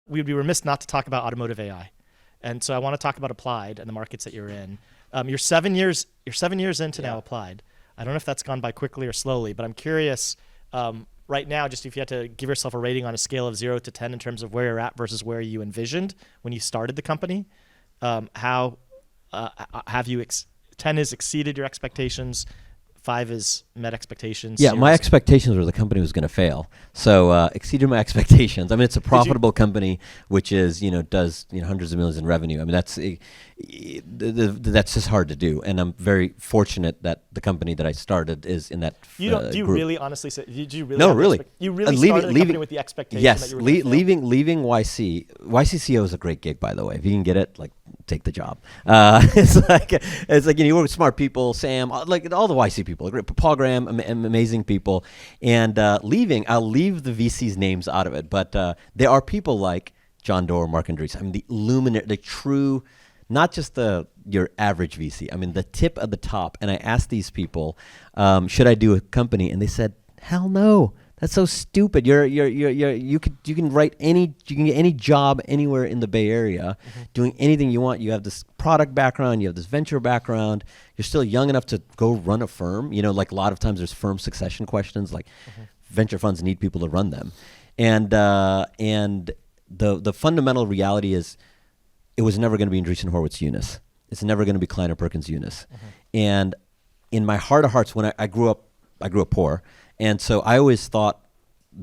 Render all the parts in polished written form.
we'd be remiss not to talk about automotive AI. And so I want to talk about Applied and the markets that you're in. You're 7 years into now Applied. I don't know if that's gone by quickly or slowly, but I'm curious right now, just if you had to give yourself a rating on a scale of 0 to 10 in terms of where you're at versus where you envisioned when you started the company, how have you 10 has exceeded your expectations, 5 is met expectations. Yeah, my expectations were the company was going to fail. So exceeded my expectations. I mean, it's a profitable company, which is, does hundreds of millions in revenue. I mean, that's just hard to do. And I'm very fortunate that the company that I started is in that do you group. Really honestly say, did you really? No, really. You really started the company with the expectation that you were going to fail? Leaving YC. YCCO is a great gig, by the way. If you can get it, take the job. It's like you work with smart people, Sam, like all the YC people, great. Paul Graham, amazing people. And I'll leave the VC's names out of it, but there are people like John Doerr, Mark Andreessen. I mean, the luminary, the true, not just your average VC. I mean, the tip of the top. And I asked these people, should I do a company? And they said, hell no. That's so stupid. You can get any job anywhere in the Bay Area, doing anything you want. You have this product background, you have this venture background. You're still young enough to go run a firm. Like a lot of times there's firm succession questions. Like venture funds need people to run them, and the fundamental reality is, it was never going to be Andreessen Horowitz Younis. It's never going to be Kleiner Perkins Younis. And in my heart of hearts, when I grew up poor. And so I always thought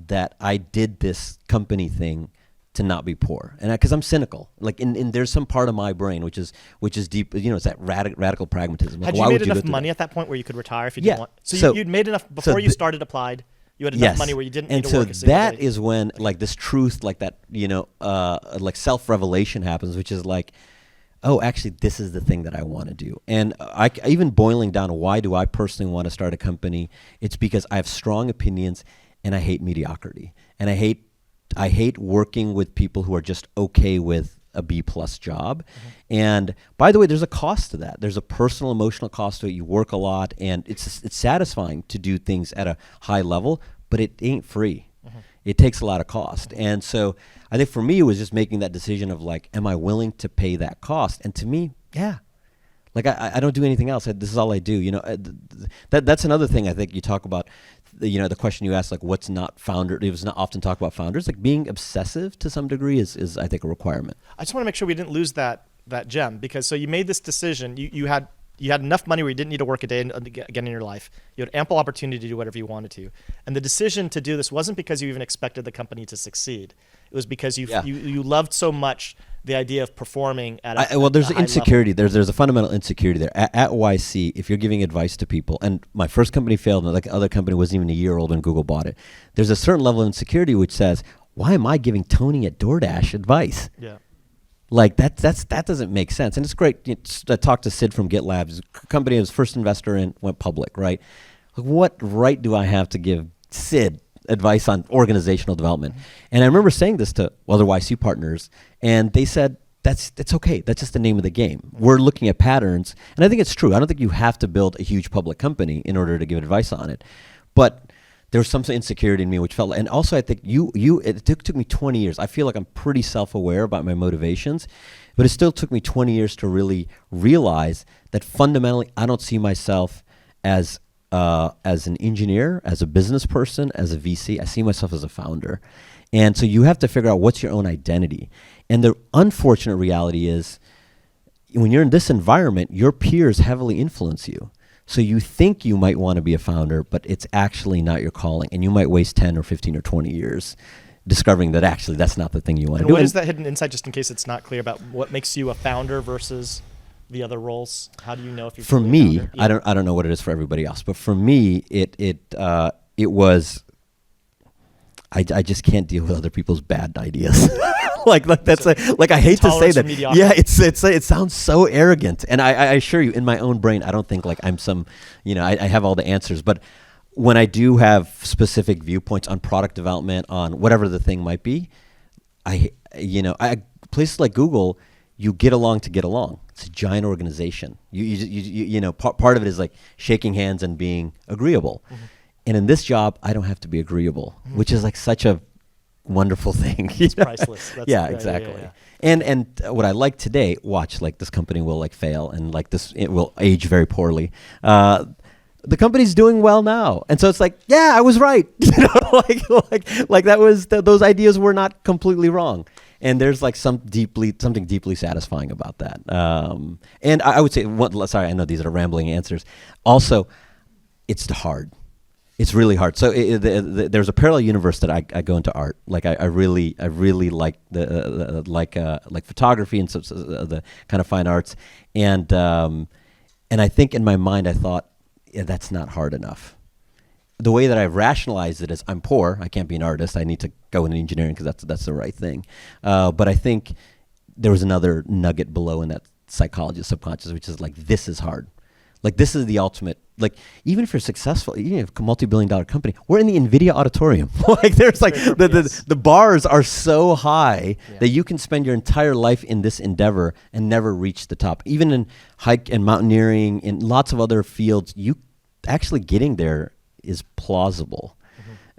that I did this company thing to not be poor, and because I'm cynical, there's some part of my brain which is deep, it's that radical pragmatism. Had you made enough money at that point where you could retire if you didn't want? So you'd made enough before you started Applied. You had enough money where you didn't need to work a single day. And so that is when this truth, self-revelation happens, which is oh, actually, this is the thing that I want to do. And even boiling down to why do I personally want to start a company, it's because I have strong opinions and I hate mediocrity. And I hate working with people who are just okay with a B+ job. And by the way, there's a cost to that. There's a personal, emotional cost to it. You work a lot, and it's satisfying to do things at a high level, but it ain't free. It takes a lot of cost. And so I think for me, it was just making that decision of am I willing to pay that cost? And to me, yeah. I don't do anything else. This is all I do. That's another thing I think you talk about, the question you asked, what's not founder, it was not often talked about founders, being obsessive to some degree is I think a requirement. I just want to make sure we didn't lose that gem, because so you made this decision, you had enough money where you didn't need to work a day again in your life. You had ample opportunity to do whatever you wanted to. And the decision to do this wasn't because you even expected the company to succeed. It was because you loved so much the idea of performing at a there's an insecurity. There's a fundamental insecurity there. At YC, if you're giving advice to people, and my first company failed, and the other company wasn't even a year old when Google bought it, there's a certain level of insecurity which says, why am I giving Tony at DoorDash advice? Yeah. That doesn't make sense. And it's great. I talked to Sid from GitLab, a company I was first investor in, went public, right? What right do I have to give Sid advice on organizational development? And I remember saying this to other YC partners, and they said, that's okay. That's just the name of the game. We're looking at patterns. And I think it's true. I don't think you have to build a huge public company in order to give advice on it. But there was some insecurity in me which felt, and also I think it took me 20 years. I feel like I'm pretty self-aware about my motivations, but it still took me 20 years to really realize that fundamentally I don't see myself as an engineer, as a business person, as a VC. I see myself as a founder. And so you have to figure out what's your own identity. And the unfortunate reality is when you're in this environment, your peers heavily influence you. So you think you might want to be a founder, but it's actually not your calling. And you might waste 10 or 15 or 20 years discovering that actually that's not the thing you want to do. What is that hidden insight, just in case it's not clear, about what makes you a founder versus the other roles? How do you know if you're for me, a founder? I don't know what it is for everybody else, but for me, it was I just can't deal with other people's bad ideas. I hate to say that. Yeah, it sounds so arrogant, and I assure you, in my own brain, I don't think I'm some, I have all the answers. But when I do have specific viewpoints on product development, on whatever the thing might be, places like Google, you get along to get along. It's a giant organization. Part of it is shaking hands and being agreeable. And in this job, I don't have to be agreeable, which is such a wonderful thing. It's priceless. That's, Yeah, exactly. And what I like today, watch, like this company will like fail and like this, it will age very poorly. The company's doing well now. And so it's like, yeah, I was right. Like that was, those ideas were not completely wrong. And there's like something deeply satisfying about that. And I would say, sorry, I know these are rambling answers. Also, it's hard. It's really hard. So there's a parallel universe that I go into art. Like I really like like photography and the kind of fine arts. And I think in my mind I thought, yeah, that's not hard enough. The way that I've rationalized it is I'm poor. I can't be an artist. I need to go into engineering because that's the right thing. But I think there was another nugget below in that psychology, subconscious, which is like, this is hard. Like this is the ultimate. Like even if you're successful, you have a multi-billion-dollar company. We're in the NVIDIA auditorium. Like there's like the bars are so high that you can spend your entire life in this endeavor and never reach the top. Even in hike and mountaineering, in lots of other fields, you actually getting there is plausible.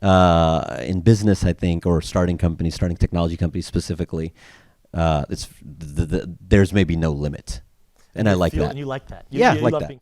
In business, I think, or starting companies, starting technology companies specifically, there's maybe no limit. And I like that. And you like that. You love that. being